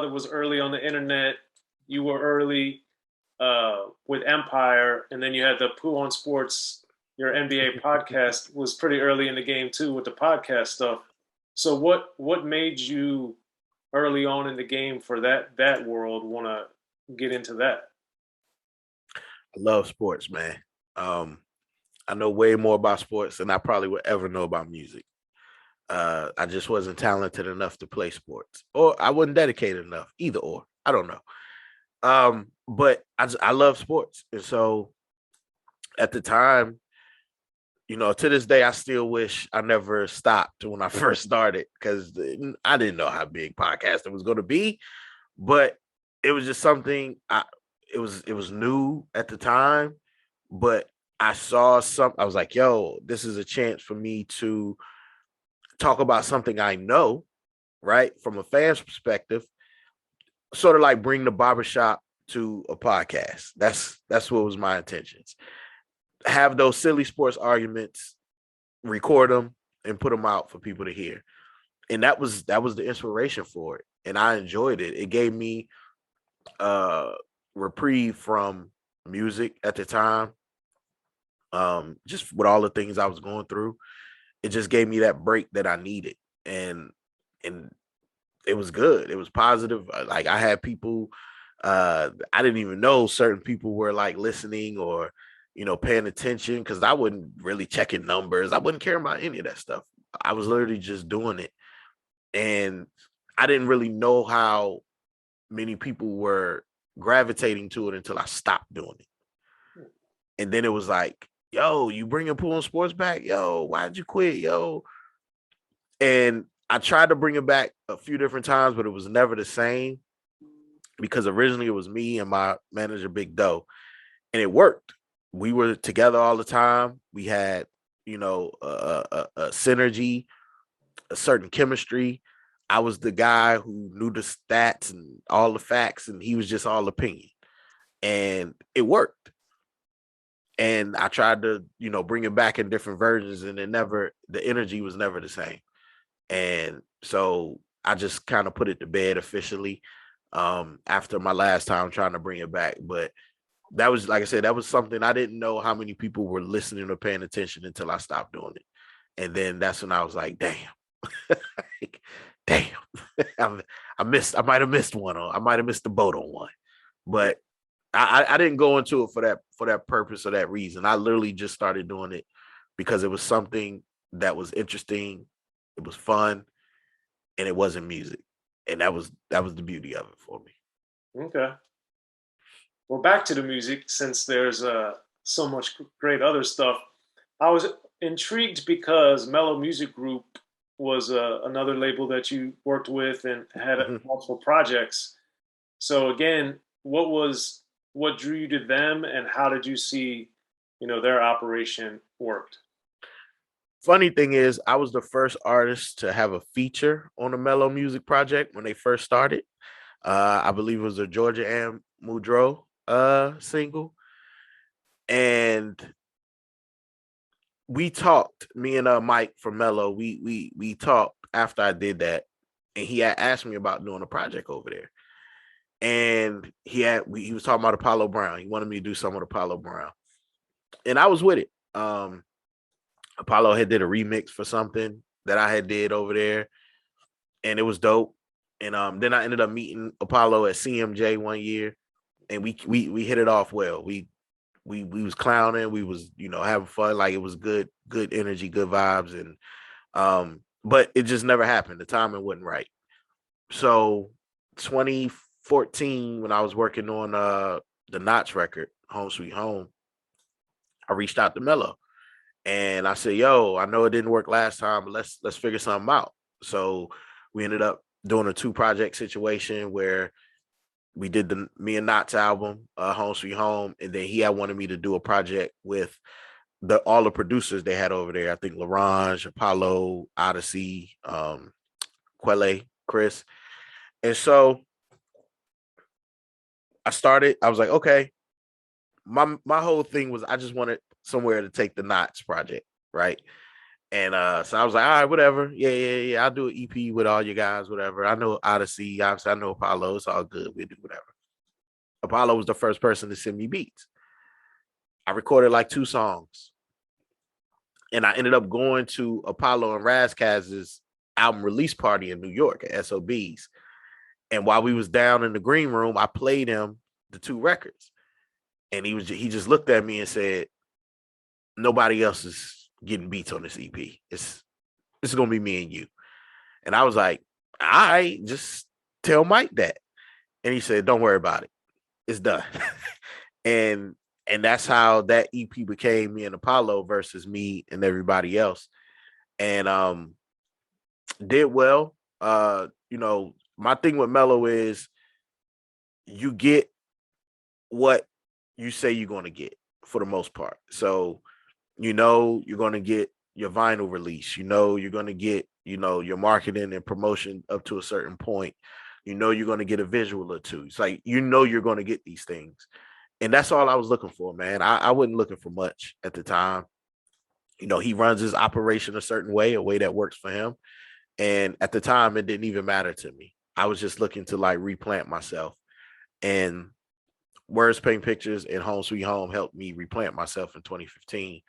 brother was early on the internet. You were early with Empire, and then you had the Pooh on Sports. Your NBA podcast was pretty early in the game too with the podcast stuff. So what made you early on in the game for that world want to get into that? I love sports, man. Um, I know way more about sports than I probably would ever know about music. I just wasn't talented enough to play sports, or I wasn't dedicated enough. Either or, I don't know. But I love sports, and so at the time, to this day, I still wish I never stopped when I first started because I didn't know how big podcasting was going to be, but it was just something. It was new at the time, but I saw some. I was like, "Yo, this is a chance for me to talk about something I know, right, from a fan's perspective, sort of like bring the barbershop to a podcast." That's what was my intentions. Have those silly sports arguments, record them, and put them out for people to hear. And that was the inspiration for it. And I enjoyed it. It gave me reprieve from music at the time. Just with all the things I was going through, it just gave me that break that I needed. And it was good. It was positive. Like I had people I didn't even know certain people were like listening or paying attention because I wasn't really checking numbers. I wasn't caring about any of that stuff. I was literally just doing it. And I didn't really know how many people were gravitating to it until I stopped doing it. And then it was like, yo, you bringing Pool and Sports back? Yo, why'd you quit? Yo. And I tried to bring it back a few different times, but it was never the same because originally it was me and my manager, Big Doe, and it worked. We were together all the time. We had, a synergy, a certain chemistry. I was the guy who knew the stats and all the facts, and he was just all opinion. And it worked. And I tried to, bring it back in different versions, and the energy was never the same. And so I just kind of put it to bed officially after my last time trying to bring it back. But that was, like I said, that was something I didn't know how many people were listening or paying attention until I stopped doing it. And then that's when I was like, damn, like, damn, I might have missed one, or I might have missed the boat on one. But I didn't go into it for that purpose or that reason. I literally just started doing it because it was something that was interesting, it was fun, and it wasn't music. And that was the beauty of it for me. Okay. Well, back to the music, since there's so much great other stuff. I was intrigued because Mello Music Group was another label that you worked with and had multiple projects. So again, what drew you to them, and how did you see, their operation worked? Funny thing is, I was the first artist to have a feature on a Mello Music project when they first started. I believe it was a Georgia and Mudro single. And we talked, me and Mike from Mello, we talked after I did that, and he had asked me about doing a project over there. And he was talking about Apollo Brown. He wanted me to do some with Apollo Brown. And I was with it. Apollo had did a remix for something that I had did over there, and it was dope. And then I ended up meeting Apollo at CMJ one year, and we hit it off well. We was clowning, we was having fun, like it was good energy, good vibes, and but it just never happened. The timing wasn't right. So 2014, when I was working on the Notch record, Home Sweet Home, I reached out to Mello. And I said, yo, I know it didn't work last time, but let's figure something out. So we ended up doing a 2-project situation where we did the me and Knott's album, Home Sweet Home, and then he had wanted me to do a project with all the producers they had over there. I think Larange, Apollo, Odyssey, Quelle, Chris. And so I was like, okay. My whole thing was I just wanted somewhere to take the Knots project, right? And so I was like, all right, whatever. Yeah. I'll do an EP with all you guys, whatever. I know Odyssey, obviously I know Apollo. It's all good. We'll do whatever. Apollo was the first person to send me beats. I recorded like 2 songs. And I ended up going to Apollo and Razkaz's album release party in New York at S.O.B's. And while we was down in the green room, I played him the 2 records. And he just looked at me and said, nobody else is getting beats on this EP. It's gonna be me and you. And I was like, all right, just tell Mike that. And he said, don't worry about it. It's done. and that's how that EP became me and Apollo versus me and everybody else. And did well. My thing with Mello is you get what you say you're going to get for the most part. So, you're going to get your vinyl release. You're going to get, your marketing and promotion up to a certain point. You're going to get a visual or 2. It's like, you're going to get these things. And that's all I was looking for, man. I wasn't looking for much at the time. He runs his operation a way that works for him. And at the time, it didn't even matter to me. I was just looking to like replant myself. And Words Paint Pictures and Home Sweet Home helped me replant myself in 2015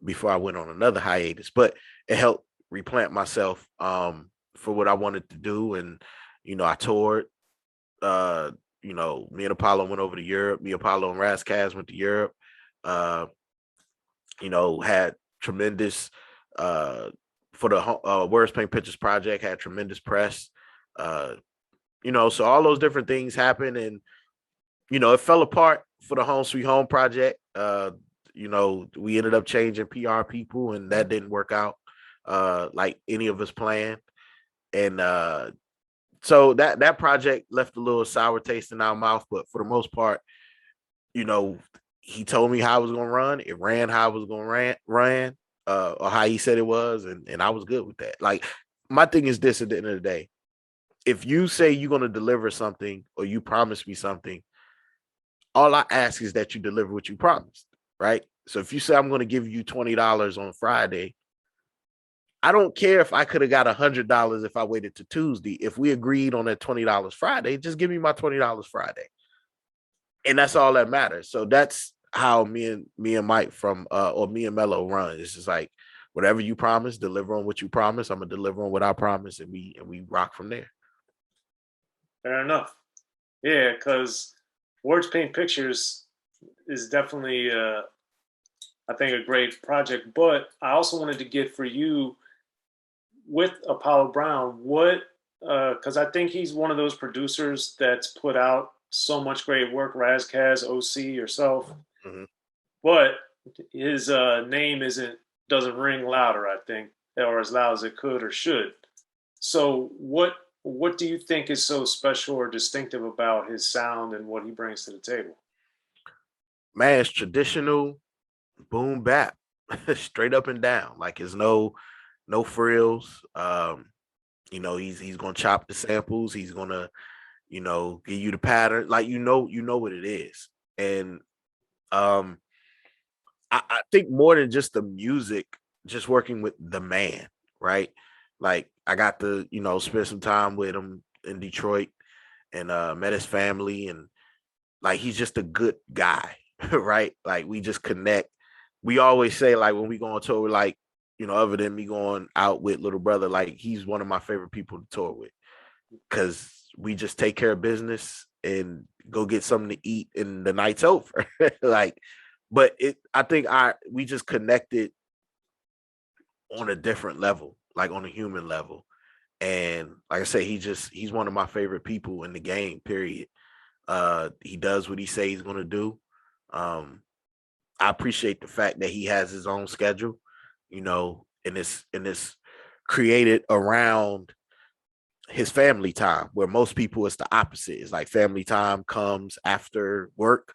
before I went on another hiatus. But it helped replant myself for what I wanted to do. And, I toured. Me and Apollo went over to Europe. Me, Apollo, and Razkaz went to Europe. Had tremendous for the Words Paint Pictures project, had tremendous press. So all those different things happened, and it fell apart for the Home Sweet Home project. We ended up changing PR people, and that didn't work out like any of us planned. And so that project left a little sour taste in our mouth, but for the most part, he told me how I was gonna run. It ran how I was gonna run, or how he said it was, and I was good with that. Like, my thing is this: at the end of the day, if you say you're gonna deliver something or you promise me something, all I ask is that you deliver what you promised, right? So if you say I'm gonna give you $20 on Friday, I don't care if I could have got $100 if I waited to Tuesday. If we agreed on that $20 Friday, just give me my $20 Friday. And that's all that matters. So that's how me and Mike or me and Mello run. It's just like, whatever you promise, deliver on what you promise. I'm gonna deliver on what I promise, and we rock from there. Fair enough. Yeah, because Words Paint Pictures is definitely, I think, a great project. But I also wanted to get for you with Apollo Brown, what, because I think he's one of those producers that's put out so much great work, Razkaz, O.C., yourself, Mhm. but his name doesn't ring louder, I think, or as loud as it could or should. So what do you think is so special or distinctive about his sound and what he brings to the table? Man, it's traditional boom bap, straight up and down. Like, it's no frills. He's gonna chop the samples. He's gonna, give you the pattern. Like, what it is. And um I think more than just the music, just working with the man, right? Like, I got to, spend some time with him in Detroit, and met his family, and like, he's just a good guy, right? Like, we just connect. We always say, like, when we go on tour, like, other than me going out with little brother, like, he's one of my favorite people to tour with, because we just take care of business and go get something to eat and the night's over. Like, but I think we just connected on a different level, like on a human level. And like I say, he's one of my favorite people in the game, period. He does what he says he's gonna do. I appreciate the fact that he has his own schedule, and it's created around his family time, where most people it's the opposite. It's like family time comes after work.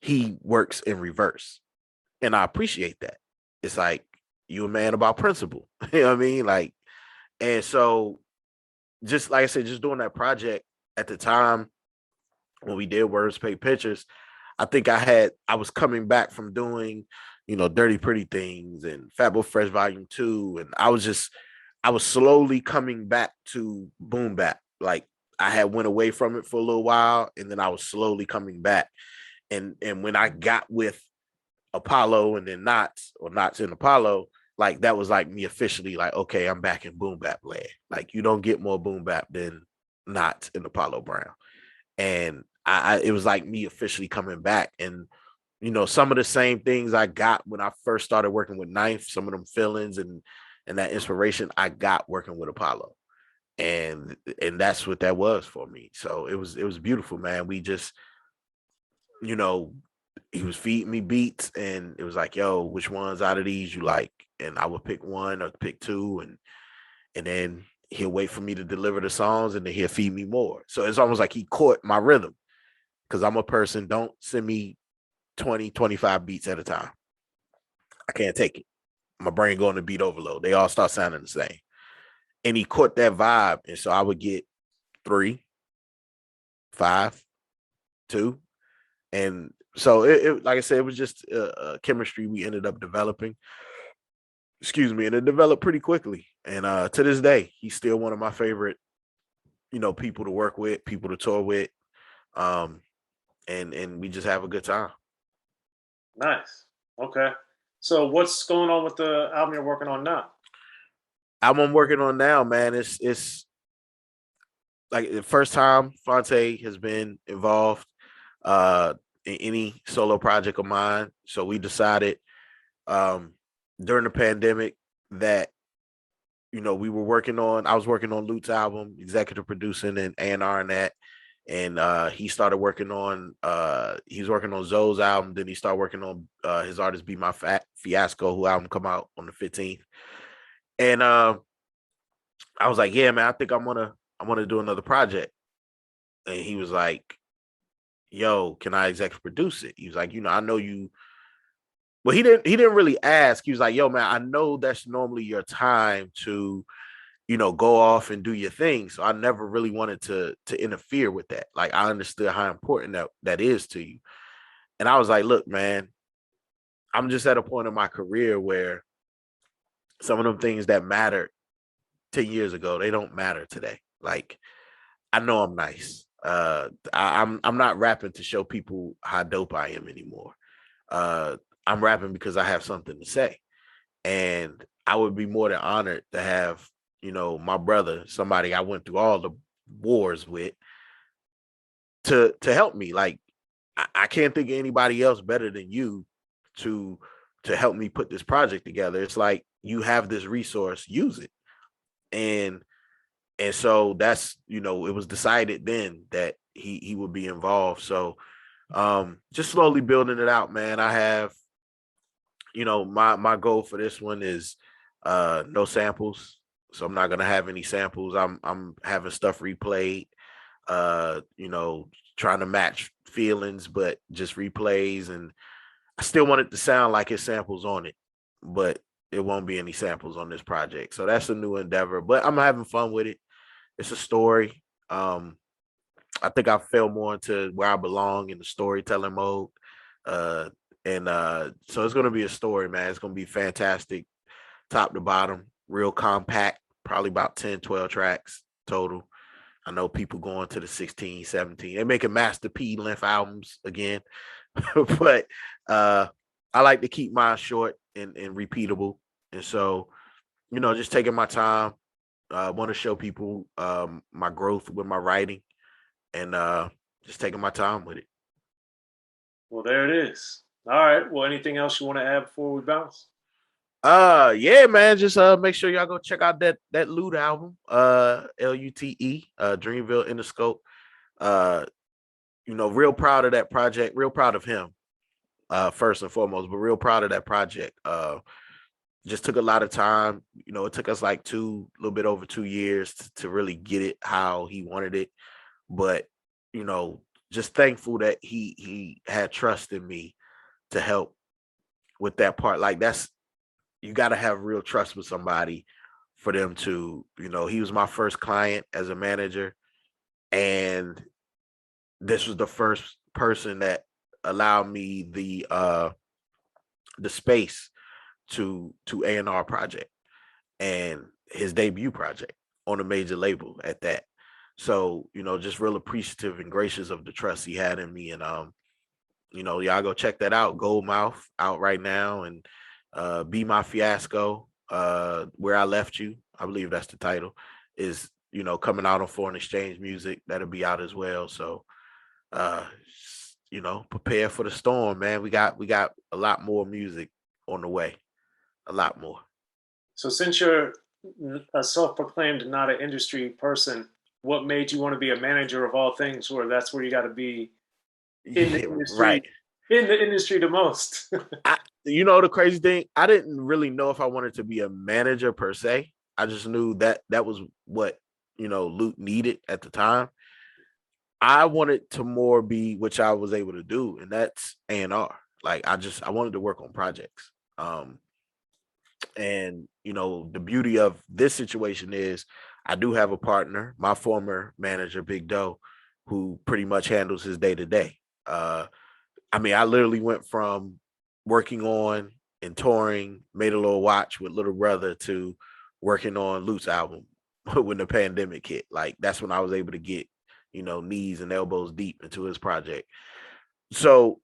He works in reverse. And I appreciate that. It's like, you a man about principle. You know what I mean? Like, and so, just like I said, just doing that project at the time when we did Words Paint Pictures, I think I was coming back from doing, Dirty Pretty Things and Fat Boy Fresh Volume 2. And I was slowly coming back to boom bap. Like I had went away from it for a little while, and then I was slowly coming back. And when I got with Apollo and then Knots or Knots and Apollo, like that was like me officially like, okay, I'm back in boom bap land. Like you don't get more boom bap than Knots and Apollo Brown. And it was like me officially coming back. And some of the same things I got when I first started working with Ninth, some of them feelings and that inspiration I got working with Apollo. And that's what that was for me. So it was beautiful, man. We just, you know, he was feeding me beats and it was like, yo, which ones out of these you like? And I would pick one or pick two and then he'll wait for me to deliver the songs and then he'll feed me more. So it's almost like he caught my rhythm because I'm a person, don't send me 20, 25 beats at a time. I can't take it. My brain going to beat overload. They all start sounding the same. And he caught that vibe. And so I would get 3, 5, 2. And so like I said, it was just a chemistry we ended up developing. Excuse me. And it developed pretty quickly. And to this day, he's still one of my favorite, people to work with, people to tour with. And we just have a good time. Nice. Okay. So what's going on with the album you're working on now? Album I'm working on now, man, it's like the first time Fonte has been involved in any solo project of mine. So we decided um, during the pandemic that I was working on Lute's album, executive producing and A&R and that. And he started working on he's working on Zoe's album. Then he started working on his artist Be My Fiasco, who album come out on the 15th. And I was like, yeah, man, I think I want to do another project. And he was like, yo, can I executive produce it? He was like, I know you. Well, he didn't really ask. He was like, yo, man, I know that's normally your time to, go off and do your thing. So I never really wanted to interfere with that. Like I understood how important that is to you. And I was like, look, man, I'm just at a point in my career where some of them things that mattered 10 years ago, they don't matter today. Like I know I'm nice. I'm not rapping to show people how dope I am anymore. I'm rapping because I have something to say. And I would be more than honored to have, my brother, somebody I went through all the wars with, to help me. Like I can't think of anybody else better than you to help me put this project together. It's like you have this resource, use it. And so that's, it was decided then that he would be involved. So just slowly building it out, man. I have, my goal for this one is no samples. So I'm not gonna have any samples. I'm having stuff replayed, trying to match feelings, but just replays. And I still want it to sound like it's samples on it, but it won't be any samples on this project. So that's a new endeavor, but I'm having fun with it. It's a story. I think I fell more into where I belong in the storytelling mode. Uh, and so it's gonna be a story, man. It's gonna be fantastic, top to bottom, real compact, probably about 10, 12 tracks total. I know people going to the 16, 17. They're making Master P length albums again. But I like to keep mine short and repeatable. And so, just taking my time. I want to show people my growth with my writing and just taking my time with it. Well, there it is. All right. Well, anything else you want to add before we bounce? Yeah, man. Just make sure y'all go check out that Lute album, Lute, Dreamville Interscope. Uh, real proud of that project, real proud of him, first and foremost, but real proud of that project. Just took a lot of time. It took us like a little bit over 2 years to really get it how he wanted it. But, just thankful that he had trust in me to help with that part. Like you got to have real trust with somebody for them to, he was my first client as a manager. And this was the first person that allowed me the space to A&R project and his debut project on a major label at that. So, just real appreciative and gracious of the trust he had in me. And y'all go check that out. Goldmouth out right now, and Be My Fiasco, Where I Left You, I believe that's the title, is coming out on Foreign Exchange Music. That'll be out as well. So prepare for the storm, man. We got a lot more music on the way. A lot more. So since you're a self-proclaimed not an industry person, what made you want to be a manager of all things, where that's where you got to be in the industry, right? In the industry the most. The crazy thing, I didn't really know if I wanted to be a manager per se. I just knew that was what Lute needed at the time. I wanted to more be, which I was able to do, and that's A&R. Like I wanted to work on projects. And the beauty of this situation is I do have a partner, my former manager, Big Do, who pretty much handles his day to day. I literally went from working on and touring, made a little watch with Little Brother, to working on Lute's album when the pandemic hit. Like that's when I was able to get, knees and elbows deep into his project. So,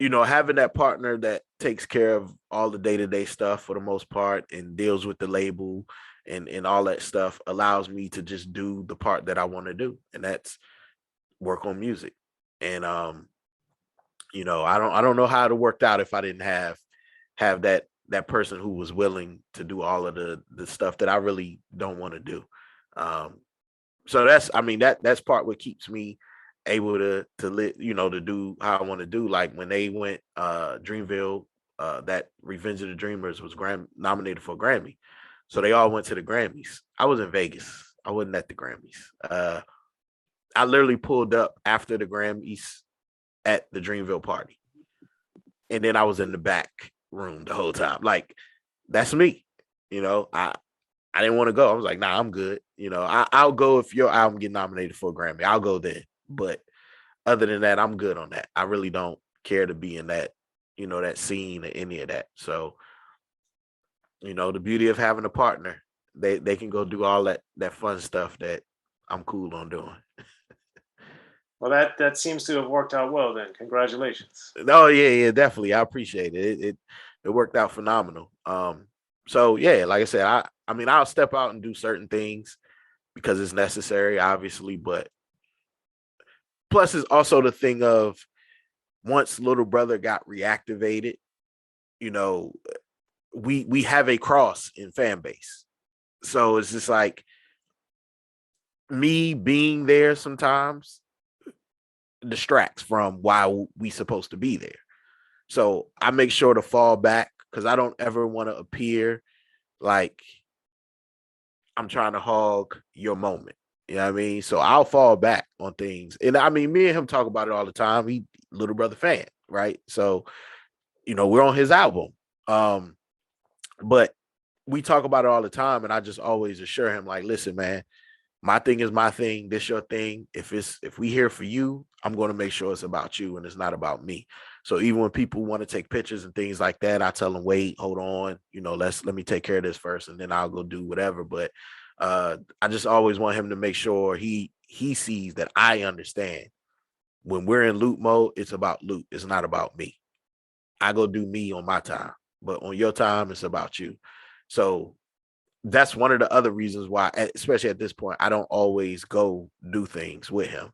having that partner that takes care of all the day-to-day stuff for the most part and deals with the label and all that stuff allows me to just do the part that I want to do. And that's work on music. And, I don't know how it worked out if I didn't have that person who was willing to do all of the stuff that I really don't want to do. So that's part what keeps me able to to do how I want to do. Like when they went Dreamville, that Revenge of the Dreamers was nominated for a Grammy. So they all went to the Grammys. I was in Vegas. I wasn't at the Grammys. I literally pulled up after the Grammys at the Dreamville party. And then I was in the back room the whole time. Like that's me. I didn't want to go. I was like, nah, I'm good. I'll go if your album get nominated for a Grammy. I'll go then. But other than that, I'm good on that. I really don't care to be in that, that scene or any of that. So, the beauty of having a partner, they can go do all that fun stuff that I'm cool on doing. Well, that seems to have worked out well then. Congratulations. Oh, yeah, definitely. I appreciate it. It worked out phenomenal. So yeah, like I said, I'll step out and do certain things because it's necessary, obviously, but plus it's also the thing of once Little Brother got reactivated, we have a cross in fan base. So it's just like me being there sometimes distracts from why we supposed to be there. So I make sure to fall back because I don't ever want to appear like I'm trying to hog your moment. You know what I mean? So I'll fall back on things. And me and him talk about it all the time. He Little Brother fan, right? So, we're on his album. But we talk about it all the time. And I just always assure him, like, listen, man, my thing is my thing. This your thing. If we here for you, I'm going to make sure it's about you and it's not about me. So even when people want to take pictures and things like that, I tell them, wait, hold on, let me take care of this first and then I'll go do whatever. But I just always want him to make sure he sees that I understand when we're in Lute mode, it's about Lute. It's not about me. I go do me on my time, but on your time, it's about you. So that's one of the other reasons why, especially at this point, I don't always go do things with him.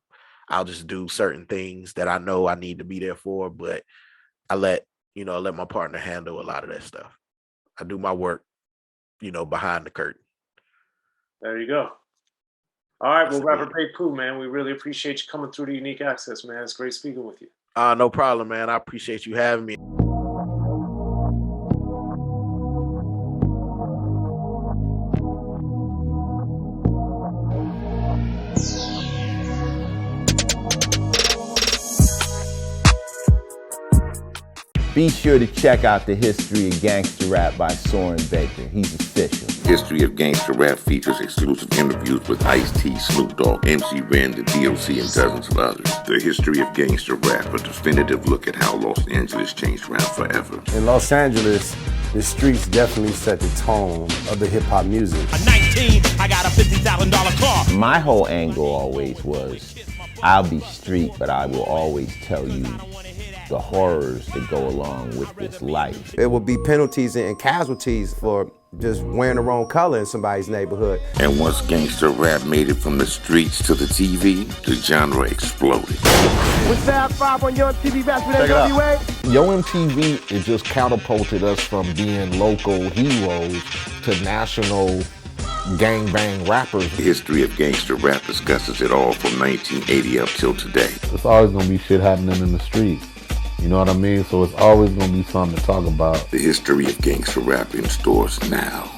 I'll just do certain things that I know I need to be there for, but I let my partner handle a lot of that stuff. I do my work, behind the curtain. There you go. All right, well, Rapper Big Pooh, man, we really appreciate you coming through the Unique Access, man. It's great speaking with you. No problem, man. I appreciate you having me. Be sure to check out the History of Gangster Rap by Soren Baker. He's official. History of Gangster Rap features exclusive interviews with Ice-T, Snoop Dogg, MC Ren, the D.O.C, and dozens of others. The History of Gangster Rap, a definitive look at how Los Angeles changed rap forever. In Los Angeles, the streets definitely set the tone of the hip-hop music. At 19, I got a $50,000 car. My whole angle always was, I'll be street, but I will always tell you the horrors that go along with this life. It would be penalties and casualties for just wearing the wrong color in somebody's neighborhood. And once gangster rap made it from the streets to the TV, the genre exploded. With Fab 5 on your MTV Raps with NWA. Yo MTV, it just catapulted us from being local heroes to national gangbang rappers. The History of Gangster Rap discusses it all from 1980 up till today. It's always gonna be shit happening in the streets. You know what I mean? So it's always gonna be something to talk about. The History of Gangster Rap in stores now.